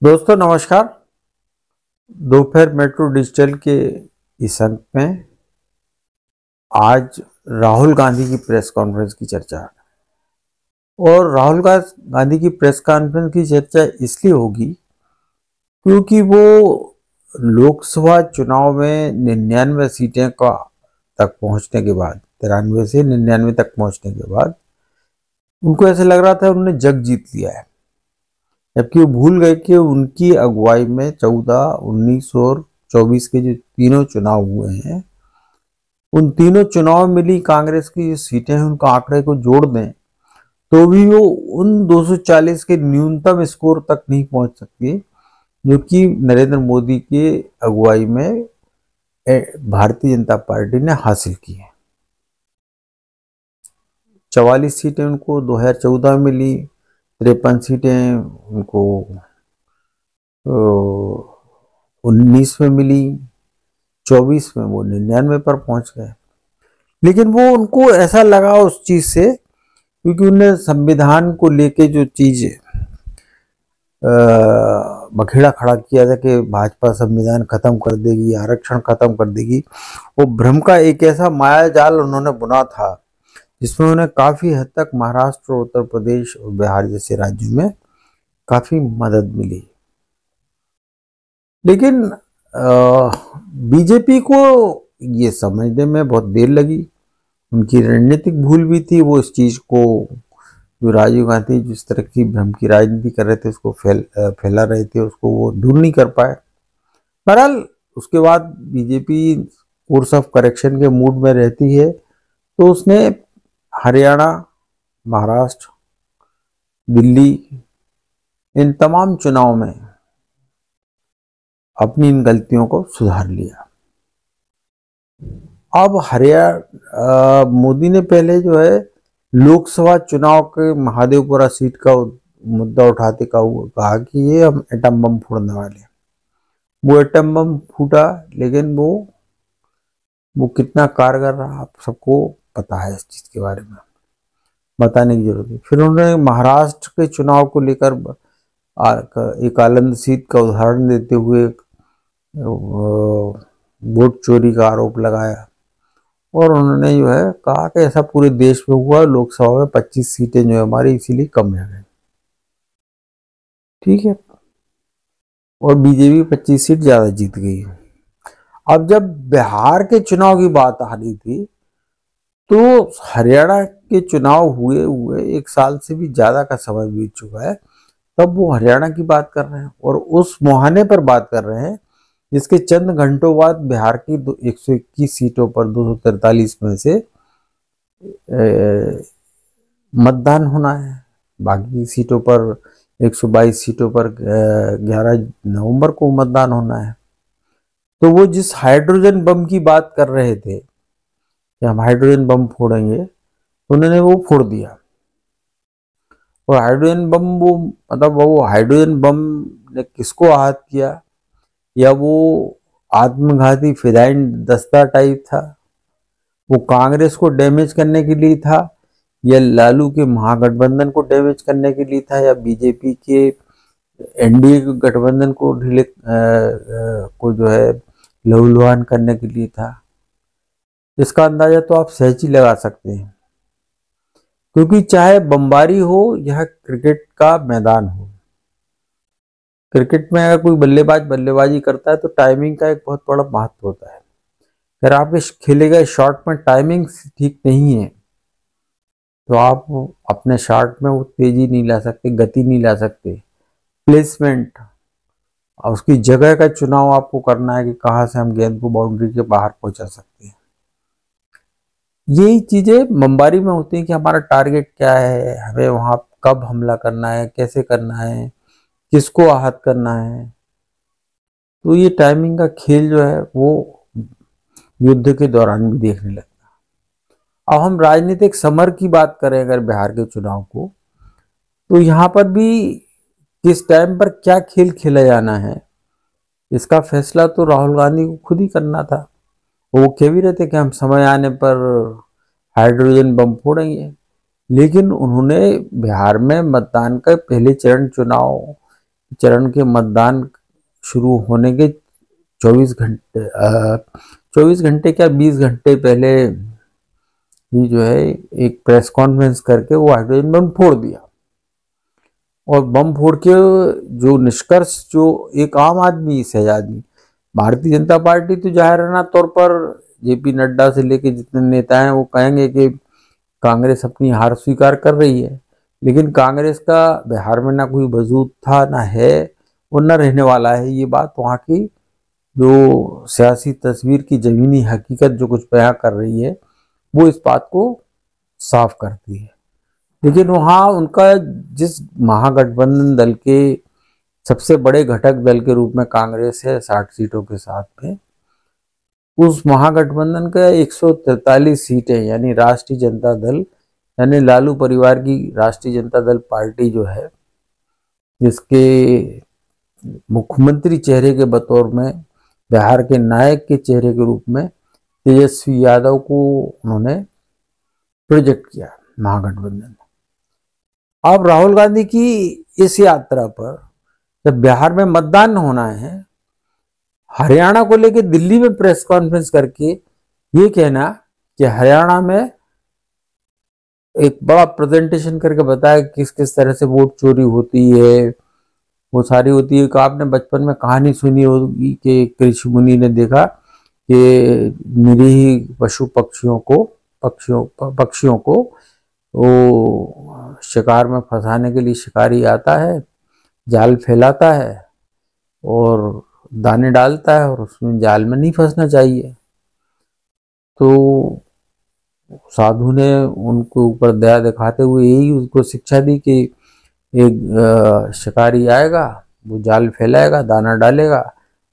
दोस्तों नमस्कार। दोपहर मेट्रो डिजिटल के इस अंक में आज राहुल गांधी की प्रेस कॉन्फ्रेंस की चर्चा है। और राहुल गांधी की प्रेस कॉन्फ्रेंस की चर्चा इसलिए होगी क्योंकि वो लोकसभा चुनाव में 99 सीटें का तक पहुंचने के बाद 93 से 99 तक पहुंचने के बाद उनको ऐसे लग रहा था उन्होंने जग जीत लिया है, जबकि वो भूल गए कि उनकी अगुवाई में 14, 19 और 24 के जो तीनों चुनाव हुए हैं, उन तीनों चुनाव में मिली कांग्रेस की जो सीटें हैं उनका आंकड़े को जोड़ दें तो भी वो उन 240 के न्यूनतम स्कोर तक नहीं पहुंच सकती जो कि नरेंद्र मोदी की अगुवाई में भारतीय जनता पार्टी ने हासिल की है। 44 सीटें उनको 2014 में मिली, 53 सीटें उनको 19 में मिली, 24 में वो 99 पर पहुंच गए। लेकिन वो उनको ऐसा लगा उस चीज से क्योंकि उन्हें संविधान को लेके जो चीज बखेड़ा खड़ा किया था कि भाजपा संविधान खत्म कर देगी, आरक्षण खत्म कर देगी, वो भ्रम का एक ऐसा माया जाल उन्होंने बुना था जिसमें उन्हें काफी हद तक महाराष्ट्र, उत्तर प्रदेश और बिहार जैसे राज्यों में काफी मदद मिली। लेकिन बीजेपी को ये समझने में बहुत देर लगी। उनकी रणनीतिक भूल भी थी। वो इस चीज को जो राजीव गांधी जिस तरह की भ्रम की राजनीति कर रहे थे उसको फैला रहे थे, उसको वो दूर नहीं कर पाए। बहरहाल उसके बाद बीजेपी कोर्स ऑफ करेक्शन के मूड में रहती है तो उसने हरियाणा, महाराष्ट्र, दिल्ली इन तमाम चुनाव में अपनी इन गलतियों को सुधार लिया। अब हरियाणा मोदी ने पहले जो है लोकसभा चुनाव के महादेवपुरा सीट का मुद्दा उठाते कहा कि ये हम एटम बम फोड़ने वाले हैं। वो एटम बम फूटा, लेकिन वो कितना कारगर रहा आप सबको पता है। इस चीज के बारे में बताने की जरूरत है। फिर उन्होंने महाराष्ट्र के चुनाव को लेकर एक आनंद सीट का उदाहरण देते हुए वोट चोरी का आरोप लगाया और उन्होंने जो है कहा कि ऐसा पूरे देश में हुआ, लोकसभा में 25 सीटें जो है हमारी इसीलिए कम रह गई। ठीक है, और बीजेपी 25 सीट ज्यादा जीत गई। अब जब बिहार के चुनाव की बात आ रही थी तो हरियाणा के चुनाव हुए हुए 1 साल से भी ज्यादा का समय बीत चुका है, तब वो हरियाणा की बात कर रहे हैं और उस मुहाने पर बात कर रहे हैं जिसके चंद घंटों बाद बिहार की 121 सीटों पर 243 में से मतदान होना है। बाकी सीटों पर 122 सीटों पर 11 नवंबर को मतदान होना है। तो वो जिस हाइड्रोजन बम की बात कर रहे थे कि हम हाइड्रोजन बम फोड़ेंगे, उन्होंने वो फोड़ दिया। और हाइड्रोजन बम वो हाइड्रोजन बम ने किसको आहत किया, या वो आत्मघाती फिदाइन दस्ता टाइप था, वो कांग्रेस को डैमेज करने के लिए था, या लालू के महागठबंधन को डैमेज करने के लिए था, या बीजेपी के एनडीए के गठबंधन को को जो है लहूलुहान करने के लिए था। इसका अंदाजा तो आप सहज ही लगा सकते हैं, क्योंकि चाहे बमबारी हो या क्रिकेट का मैदान हो, क्रिकेट में अगर कोई बल्लेबाज बल्लेबाजी करता है तो टाइमिंग का एक बहुत बड़ा महत्व होता है। अगर आपके खेले गए शॉट में टाइमिंग ठीक नहीं है तो आप अपने शॉट में वो तेजी नहीं ला सकते, गति नहीं ला सकते। प्लेसमेंट और उसकी जगह का चुनाव आपको करना है कि कहाँ से हम गेंद को बाउंड्री के बाहर पहुंचा सकते हैं। यही चीजें बमबारी में होती है कि हमारा टारगेट क्या है, हमें वहां कब हमला करना है, कैसे करना है, किसको आहत करना है। तो ये टाइमिंग का खेल जो है वो युद्ध के दौरान भी देखने लगता है। अब हम राजनीतिक समर की बात करें अगर बिहार के चुनाव को, तो यहाँ पर भी किस टाइम पर क्या खेल खेला जाना है इसका फैसला तो राहुल गांधी को खुद ही करना था। वो कह भी रहे थे कि हम समय आने पर हाइड्रोजन बम फोड़ेंगे, लेकिन उन्होंने बिहार में मतदान का पहले चरण चुनाव चरण के मतदान शुरू होने के 24 घंटे क्या 20 घंटे पहले ही जो है एक प्रेस कॉन्फ्रेंस करके वो हाइड्रोजन बम फोड़ दिया। और बम फोड़ के जो निष्कर्ष, जो एक आम आदमी, सहज आदमी, भारतीय जनता पार्टी तो जाहिराना तौर पर जेपी नड्डा से लेके जितने नेता हैं वो कहेंगे कि कांग्रेस अपनी हार स्वीकार कर रही है, लेकिन कांग्रेस का बिहार में ना कोई वजूद था, ना है और न रहने वाला है। ये बात वहाँ की जो सियासी तस्वीर की जमीनी हकीकत जो कुछ बयां कर रही है वो इस बात को साफ करती है। लेकिन वहाँ उनका जिस महागठबंधन दल के सबसे बड़े घटक दल के रूप में कांग्रेस है 60 सीटों के साथ में, उस महागठबंधन का 143 सीटें यानी राष्ट्रीय जनता दल यानी लालू परिवार की राष्ट्रीय जनता दल पार्टी जो है, जिसके मुख्यमंत्री चेहरे के बतौर में, बिहार के नायक के चेहरे के रूप में तेजस्वी यादव को उन्होंने प्रोजेक्ट किया महागठबंधन। अब राहुल गांधी की इस यात्रा पर जब बिहार में मतदान होना है, हरियाणा को लेकर दिल्ली में प्रेस कॉन्फ्रेंस करके ये कहना कि हरियाणा में एक बड़ा प्रेजेंटेशन करके बताया किस किस तरह से वोट चोरी होती है, वो सारी होती है। आपने बचपन में कहानी सुनी होगी कि कृषि मुनि ने देखा कि निरीह पशु पक्षियों को वो शिकार में फंसाने के लिए शिकारी आता है, जाल फैलाता है और दाने डालता है और उसमें जाल में नहीं फंसना चाहिए। तो साधु ने उनके ऊपर दया दिखाते हुए यही उसको शिक्षा दी कि एक शिकारी आएगा, वो जाल फैलाएगा, दाना डालेगा,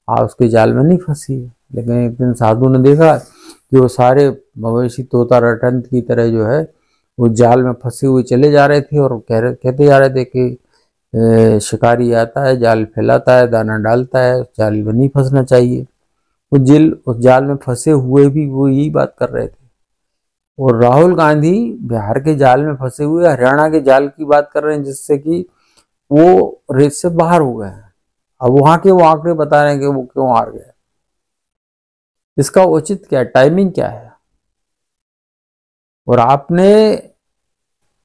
आप उसके जाल में नहीं फंसी। लेकिन एक दिन साधु ने देखा कि वो सारे मवेशी तोता रटंत की तरह जो है वो जाल में फंसे हुए चले जा रहे थे और कहते जा रहे थे कि शिकारी आता है, जाल फैलाता है, दाना डालता है, जाल में नहीं फंसना चाहिए। उस जाल में फंसे हुए भी वो यही बात कर रहे थे। और राहुल गांधी बिहार के जाल में फंसे हुए हरियाणा के जाल की बात कर रहे हैं, जिससे कि वो रेस से बाहर हो गए हैं। अब वहां के वो आंकड़े बता रहे हैं कि वो क्यों हार गए। इसका उचित क्या है, टाइमिंग क्या है, और आपने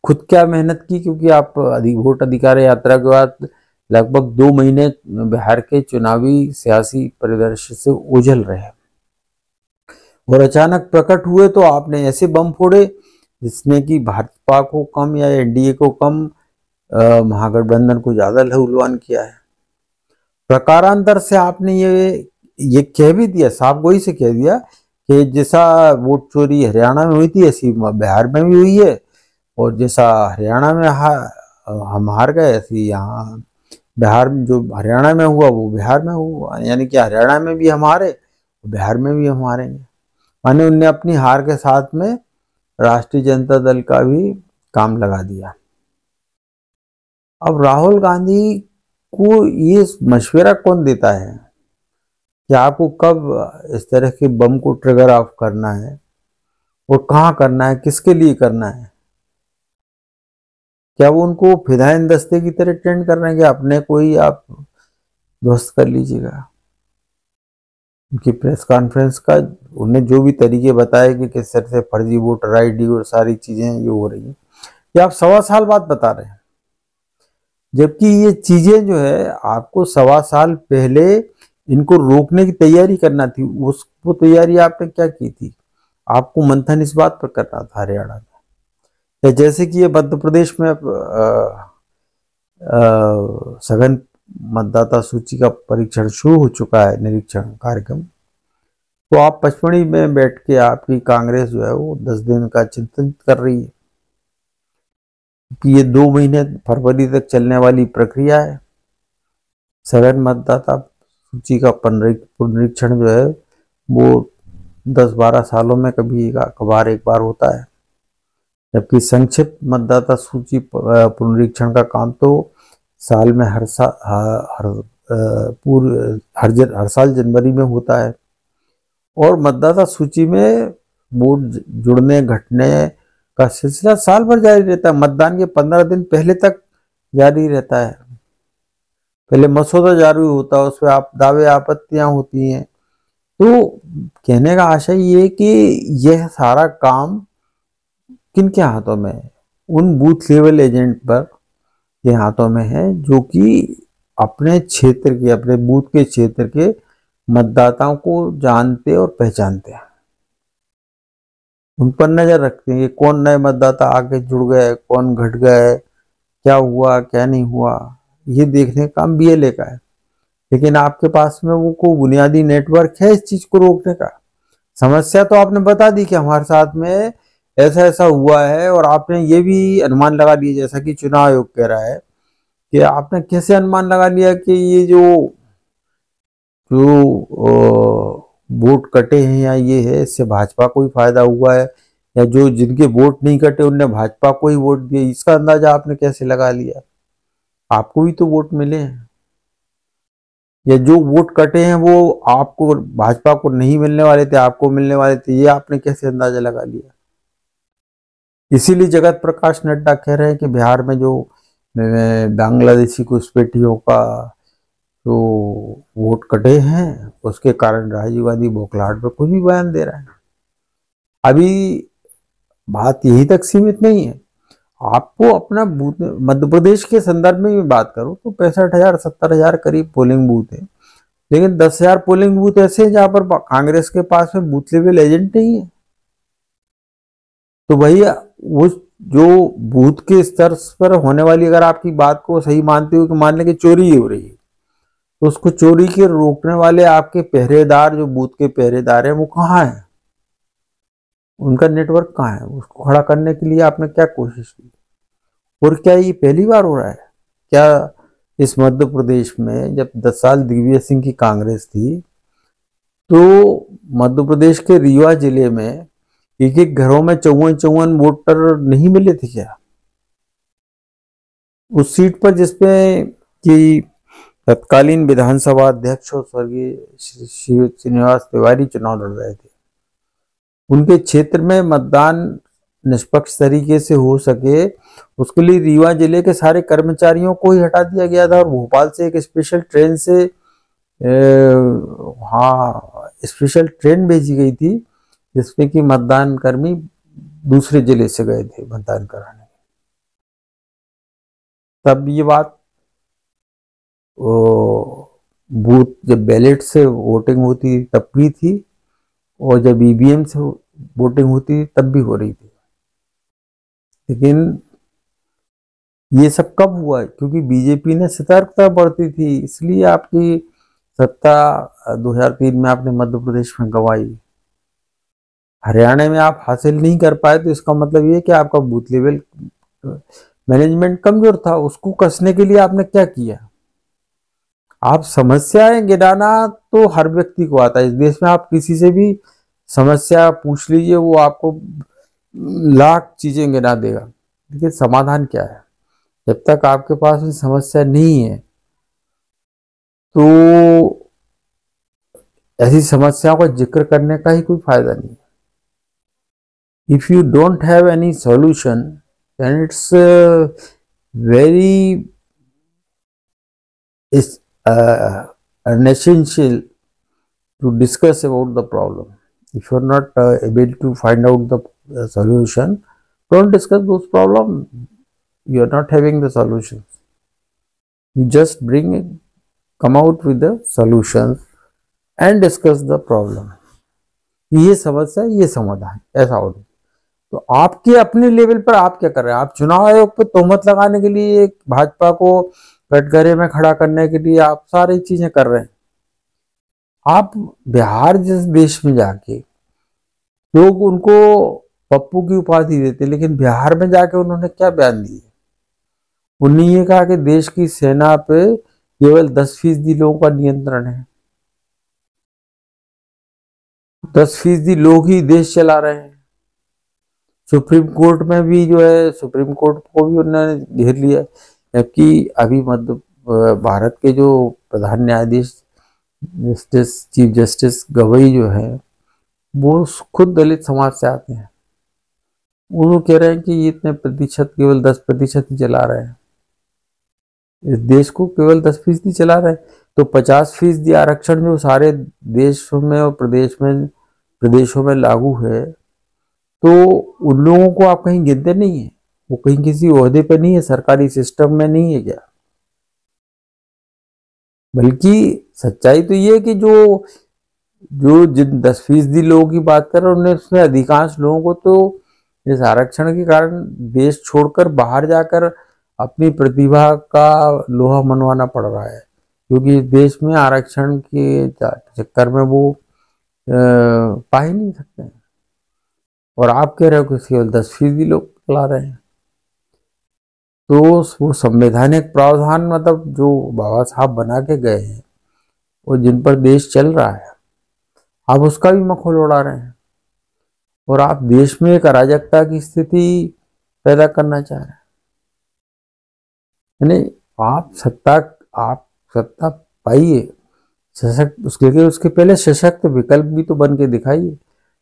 खुद क्या मेहनत की, क्योंकि आप वोट अधिकार यात्रा के बाद लगभग 2 महीने बिहार के चुनावी सियासी परिदृश्य से ओझल रहे और अचानक प्रकट हुए तो आपने ऐसे बम फोड़े जिसने कि भाजपा को कम या एनडीए को कम, महागठबंधन को ज्यादा लहूलुहान किया है। प्रकारांतर से आपने ये कह भी दिया, साफ गोई से कह दिया कि जैसा वोट चोरी हरियाणा में हुई थी ऐसी बिहार में भी हुई है, और जैसा हरियाणा में हम हार गए ऐसी यहाँ बिहार में जो हरियाणा में हुआ वो बिहार में हुआ, यानी कि हरियाणा में भी हम हारे, बिहार में भी हम हारेंगे। माने उनने अपनी हार के साथ में राष्ट्रीय जनता दल का भी काम लगा दिया। अब राहुल गांधी को ये मशवरा कौन देता है कि आपको कब इस तरह के बम को ट्रिगर ऑफ करना है और कहाँ करना है, किसके लिए करना है? क्या वो उनको फिदायन दस्ते की तरह ट्रेंड कर रहे हैं कि अपने कोई आप ध्वस्त कर लीजिएगा? उनकी प्रेस कॉन्फ्रेंस का उन्हें जो भी तरीके बताए कि किस तरह से फर्जी वोटर आईडी और सारी चीजें ये हो रही हैं, ये आप 1.25 साल बाद बता रहे हैं, जबकि ये चीजें जो है आपको 1.25 साल पहले इनको रोकने की तैयारी करना थी। वो तैयारी आपने क्या की थी? आपको मंथन इस बात पर करना था हरियाणा में, जैसे कि ये मध्य प्रदेश में सघन मतदाता सूची का परीक्षण शुरू हो चुका है, निरीक्षण कार्यक्रम। तो आप पचमढ़ी में बैठ के आपकी कांग्रेस जो है वो 10 दिन का चिंतन कर रही है कि ये 2 महीने फरवरी तक चलने वाली प्रक्रिया है। सघन मतदाता सूची का पुनरीक्षण जो है वो 10-12 सालों में कभी एक बार होता है, जबकि संक्षिप्त मतदाता सूची पुनरीक्षण का काम तो साल में हर साल जनवरी में होता है। और मतदाता सूची में वोट जुड़ने घटने का सिलसिला साल भर जारी रहता है, मतदान के 15 दिन पहले तक जारी रहता है। पहले मसौदा जारी होता है, उस पर आप दावे आपत्तियां होती हैं। तो कहने का आशय ये है कि यह सारा काम किनके हाथों में है? उन बूथ लेवल एजेंट पर के हाथों में है जो कि अपने क्षेत्र के, अपने बूथ के क्षेत्र के मतदाताओं को जानते और पहचानते हैं, उन पर नजर रखते हैं कि कौन नए मतदाता आके जुड़ गए, कौन घट गए, क्या हुआ क्या नहीं हुआ, ये देखने का काम बीएलए का है। लेकिन आपके पास में वो कोई बुनियादी नेटवर्क है इस चीज को रोकने का? समस्या तो आपने बता दी कि हमारे साथ में ऐसा ऐसा हुआ है, और आपने ये भी अनुमान लगा लिया, जैसा कि चुनाव आयोग कह रहा है, कि आपने कैसे अनुमान लगा लिया कि ये जो जो वोट कटे हैं या ये है, इससे भाजपा को ही फायदा हुआ है, या जो जिनके वोट नहीं कटे उनने भाजपा को ही वोट दिए, इसका अंदाजा आपने कैसे लगा लिया? आपको भी तो वोट मिले हैं, या जो वोट कटे हैं वो आपको, भाजपा को नहीं मिलने वाले थे, आपको मिलने वाले थे, ये आपने कैसे अंदाजा लगा लिया? इसीलिए जगत प्रकाश नड्डा कह रहे हैं कि बिहार में जो बांग्लादेशी घुसपैठियों का जो वोट कटे हैं उसके कारण राजीव गांधी बौखलाहट पे कुछ भी बयान दे रहा है। अभी बात यही तक सीमित नहीं है, आपको अपना बूथ, मध्य प्रदेश के संदर्भ में भी बात करूं तो 65,000 70,000 करीब पोलिंग बूथ है, लेकिन 10,000 पोलिंग बूथ ऐसे हैं जहां पर कांग्रेस के पास में बूथ लेवल एजेंट नहीं है। तो भैया वो जो बूथ के स्तर पर होने वाली, अगर आपकी बात को सही मानते हो कि मान लें कि चोरी हो रही है, तो उसको चोरी के रोकने वाले आपके पहरेदार, जो बूथ के पहरेदार हैं, वो कहाँ है? उनका नेटवर्क कहाँ है? उसको खड़ा करने के लिए आपने क्या कोशिश की? और क्या ये पहली बार हो रहा है क्या इस मध्य प्रदेश में? जब 10 साल दिग्विजय सिंह की कांग्रेस थी तो मध्य प्रदेश के रीवा जिले में एक एक घरों में 54 वोटर नहीं मिले थे क्या? उस सीट पर जिसपे कि तत्कालीन विधानसभा अध्यक्ष और स्वर्गीय श्री श्रीनिवास तिवारी चुनाव लड़ रहे थे, उनके क्षेत्र में मतदान निष्पक्ष तरीके से हो सके उसके लिए रीवा जिले के सारे कर्मचारियों को ही हटा दिया गया था, और भोपाल से एक स्पेशल ट्रेन से हाँ स्पेशल ट्रेन भेजी गई थी जिसमें कि मतदान कर्मी दूसरे जिले से गए थे मतदान कराने। तब ये बात बूथ जब बैलेट से वोटिंग होती तब भी थी, और जब ईवीएम से वोटिंग होती तब भी हो रही थी। लेकिन ये सब कब हुआ? क्योंकि बीजेपी ने सतर्कता बरती थी, इसलिए आपकी सत्ता 2003 में आपने मध्य प्रदेश में गंवाई। हरियाणा में आप हासिल नहीं कर पाए तो इसका मतलब ये कि आपका बूथ लेवल मैनेजमेंट कमजोर था। उसको कसने के लिए आपने क्या किया? आप समस्याएं गिनाना तो हर व्यक्ति को आता है इस देश में, आप किसी से भी समस्या पूछ लीजिए वो आपको लाख चीजें गिना देगा, लेकिन समाधान क्या है? जब तक आपके पास में समस्या नहीं है तो ऐसी समस्याओं का जिक्र करने का ही कोई फायदा नहीं। If you don't have any solution then it's very is essential to discuss about the problem. If you are not able to find out the solution, don't discuss those problems. You are not having the solutions. You just come out with the solutions and discuss the problem. ये समस्या ये समाधान ऐसा हो। तो आपके अपने level पर आप क्या कर रहे हैं? आप चुनाव आयोग पर तोहमत लगाने के लिए, भाजपा को कटघरे में खड़ा करने के लिए आप सारी चीजें कर रहे हैं। आप बिहार जिस देश में जाके लोग उनको पप्पू की उपाधि देते, लेकिन बिहार में जाके उन्होंने क्या बयान दिए? उन्होंने ये कहा कि देश की सेना पे केवल 10% लोगों का नियंत्रण है, 10% लोग ही देश चला रहे हैं। सुप्रीम कोर्ट में भी जो है, सुप्रीम कोर्ट को भी उन्होंने घेर लिया, जबकि अभी मध्य भारत के जो प्रधान न्यायाधीश चीफ जस्टिस गवई जो है वो खुद दलित समाज से आते हैं। वो कह रहे हैं कि ये इतने प्रतिशत, केवल 10% ही चला रहे हैं। इस देश को केवल 10% चला रहे हैं। तो 50% आरक्षण जो सारे देशों में और प्रदेशों में लागू है, तो उन लोगों को आप कहीं गिनते नहीं है? वो कहीं किसी ओहदे पे नहीं है, सरकारी सिस्टम में नहीं है क्या? बल्कि सच्चाई तो ये है कि जो जो जिन 10% लोगों की बात कर रहे हैं, उनमें उसमें अधिकांश लोगों को तो इस आरक्षण के कारण देश छोड़कर बाहर जाकर अपनी प्रतिभा का लोहा मनवाना पड़ रहा है, क्योंकि देश में आरक्षण के चक्कर में वो पा ही नहीं सकते हैं। और आप कह रहे हो कि केवल 10% लोग चला रहे हैं। तो वो संवैधानिक प्रावधान, मतलब जो बाबा साहब बना के गए हैं और जिन पर देश चल रहा है, आप उसका भी मखौल उड़ा रहे हैं और आप देश में एक अराजकता की स्थिति पैदा करना चाह रहे हैं। यानी आप सत्ता पाइए, सशक्त, उसके लिए उसके पहले सशक्त विकल्प भी तो बन के दिखाइए।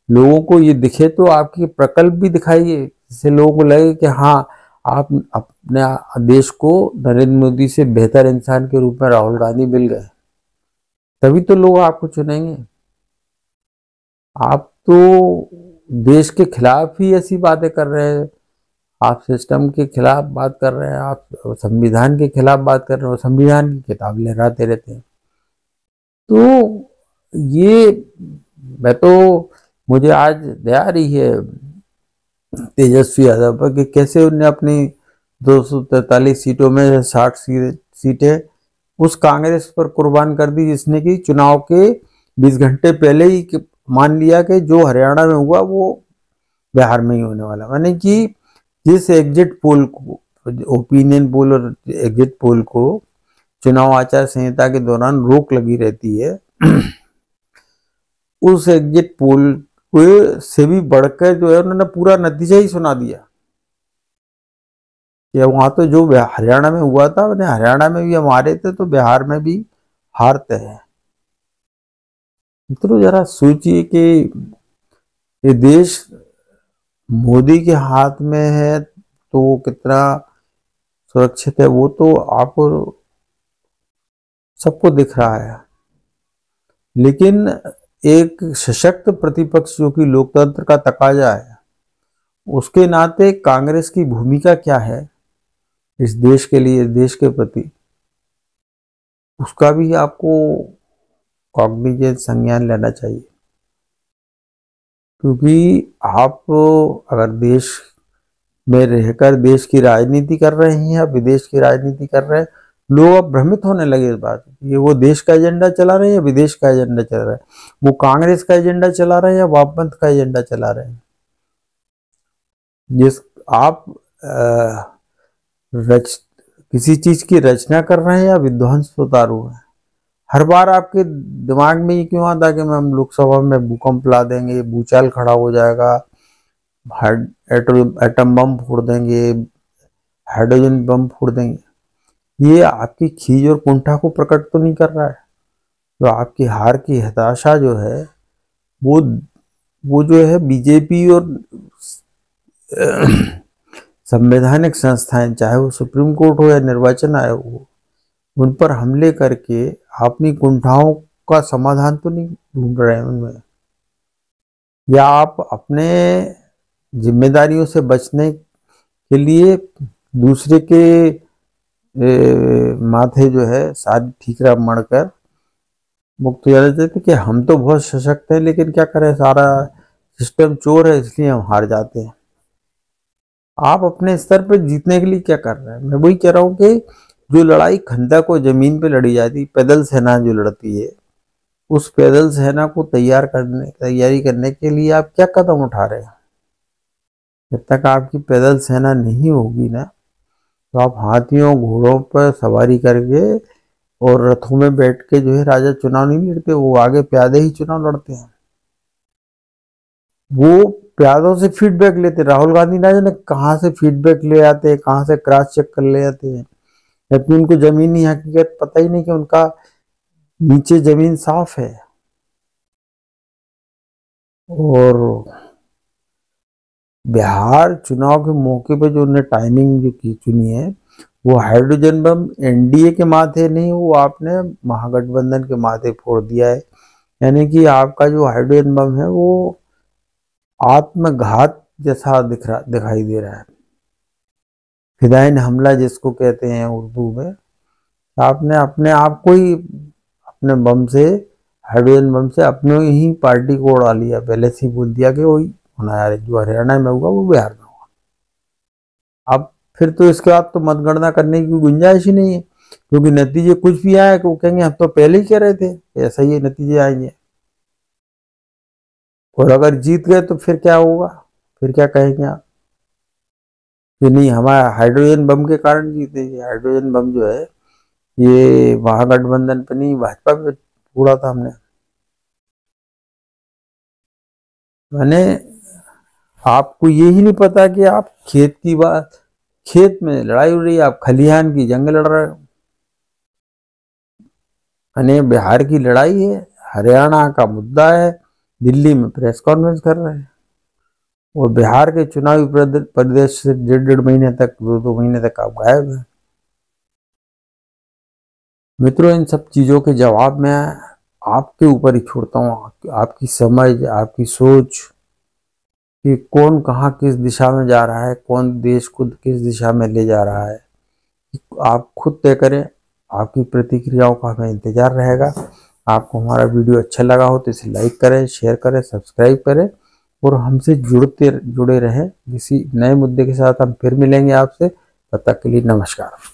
लोगों को ये दिखे तो आपकी प्रकल्प भी दिखाइए, जिससे लोगों को लगे कि हाँ, आप अपने देश को नरेंद्र मोदी से बेहतर इंसान के रूप में राहुल गांधी मिल गए, तभी तो लोग आपको चुनेंगे। आप तो देश के खिलाफ ही ऐसी बातें कर रहे हैं, आप सिस्टम के खिलाफ बात कर रहे हैं, आप संविधान के खिलाफ बात कर रहे हो, संविधान की किताब लहराते रहते हैं। तो ये मैं तो मुझे आज दया आ रही है तेजस्वी यादव पर कि कैसे उन्हें अपनी 243 सीटों में 60 सीटें उस कांग्रेस पर कुर्बान कर दी, जिसने कि चुनाव के 20 घंटे पहले ही मान लिया कि जो हरियाणा में हुआ वो बिहार में ही होने वाला। माने कि जिस एग्जिट पोल को, ओपिनियन पोल और एग्जिट पोल को चुनाव आचार संहिता के दौरान रोक लगी रहती है, उस एग्जिट पोल से भी बढ़कर जो है उन्होंने पूरा नतीजा ही सुना दिया कि वहां तो जो हरियाणा में हुआ था, उन्हें हरियाणा में भी हम हारे थे तो बिहार में भी हारते हैं। तो जरा सोचिए कि ये देश मोदी के हाथ में है तो वो कितना सुरक्षित है, वो तो आपको सबको दिख रहा है। लेकिन एक सशक्त प्रतिपक्ष जो कि लोकतंत्र का तकाजा है, उसके नाते कांग्रेस की भूमिका क्या है इस देश के लिए, देश के प्रति, उसका भी आपको कॉग्निजेंस, संज्ञान लेना चाहिए। क्योंकि आप अगर देश में रहकर देश की राजनीति कर रहे हैं या विदेश की राजनीति कर रहे हैं, लोग अब भ्रमित होने लगे इस बात, ये वो देश का एजेंडा चला रहे हैं या विदेश का एजेंडा चला रहे हैं, वो कांग्रेस का एजेंडा चला रहे हैं या वामपंथ का एजेंडा चला रहे हैं। जिस आप किसी चीज की रचना कर रहे हैं या विध्वंस उतारू है। हर बार आपके दिमाग में ये क्यों आता है कि हम लोकसभा में भूकंप ला देंगे, भूचाल खड़ा हो जाएगा, एटम बम फोड़ देंगे, हाइड्रोजन बम फोड़ देंगे। ये आपकी खीज और कुंठा को प्रकट तो नहीं कर रहा है? तो आपकी हार की हताशा जो है वो जो है बीजेपी और संवैधानिक संस्थाएं, चाहे वो सुप्रीम कोर्ट हो या निर्वाचन आयोग हो, उन पर हमले करके अपनी कुंठाओं का समाधान तो नहीं ढूंढ रहे हैं उनमें, या आप अपने जिम्मेदारियों से बचने के लिए दूसरे के माथे जो है सारी ठीकरा मढ़कर मुक्त हो जाते थे कि हम तो बहुत सशक्त हैं, लेकिन क्या करें, सारा सिस्टम चोर है इसलिए हम हार जाते हैं। आप अपने स्तर पर जीतने के लिए क्या कर रहे हैं? मैं वही कह रहा हूँ कि जो लड़ाई खंदक को जमीन पे लड़ी जाती, पैदल सेना जो लड़ती है, उस पैदल सेना को तैयारी करने के लिए आप क्या कदम उठा रहे हैं? जब तक आपकी पैदल सेना नहीं होगी ना, तो आप हाथियों घोड़ों पर सवारी करके और रथों में बैठ के जो है राजा चुनाव नहीं लड़ते, वो आगे प्यादे ही चुनाव लड़ते हैं। वो प्यादों से फीडबैक लेते। राहुल गांधी ना जाने कहाँ से फीडबैक ले आते हैं, कहाँ से क्रॉस चेक कर ले आते हैं, जबकि उनको जमीनी हकीकत पता ही नहीं कि उनका नीचे जमीन साफ है। और बिहार चुनाव के मौके पे जो उन्होंने टाइमिंग जो की चुनी है, वो हाइड्रोजन बम एनडीए के माथे नहीं, वो आपने महागठबंधन के माथे फोड़ दिया है। यानी कि आपका जो हाइड्रोजन बम है वो आत्मघात जैसा दिखाई दे रहा है। फिदाइन हमला जिसको कहते हैं उर्दू में, आपने अपने आप को ही अपने बम से, हाइड्रोजन बम से अपने ही पार्टी को उड़ा लिया। पहले से ही बोल दिया कि वही होना है, जो हरियाणा में हुआ वो बिहार में हुआ। अब फिर तो इसके बाद तो मतगणना करने की गुंजाइश ही नहीं है, क्योंकि नतीजे कुछ भी आए वो कहेंगे हम तो पहले ही कह रहे थे ऐसा ही नतीजे आएंगे। और अगर जीत गए तो फिर क्या होगा, फिर क्या कहेंगे आप कि नहीं हमारा हाइड्रोजन बम के कारण जीते। हाइड्रोजन बम जो है ये महागठबंधन पे नहीं, भाजपा पे फोड़ा था हमने। मैंने आपको ये ही नहीं पता कि आप खेत की बात, खेत में लड़ाई हो रही है, आप खलिहान की जंग लड़ रहे हो। मैंने बिहार की लड़ाई है, हरियाणा का मुद्दा है, दिल्ली में प्रेस कॉन्फ्रेंस कर रहे हैं। और बिहार के चुनावी प्रदेश से 1.5 महीने तक, 2 महीने तक आप गायब हैं। मित्रों, इन सब चीजों के जवाब मैं आपके ऊपर ही छोड़ता हूँ, आपकी समझ, आपकी सोच कि कौन कहाँ किस दिशा में जा रहा है, कौन देश को किस दिशा में ले जा रहा है, आप खुद तय करें। आपकी प्रतिक्रियाओं का हमें इंतजार रहेगा। आपको हमारा वीडियो अच्छा लगा हो तो इसे लाइक करें, शेयर करें, सब्सक्राइब करें और हमसे जुड़े रहें। किसी नए मुद्दे के साथ हम फिर मिलेंगे आपसे। तब तक के लिए नमस्कार।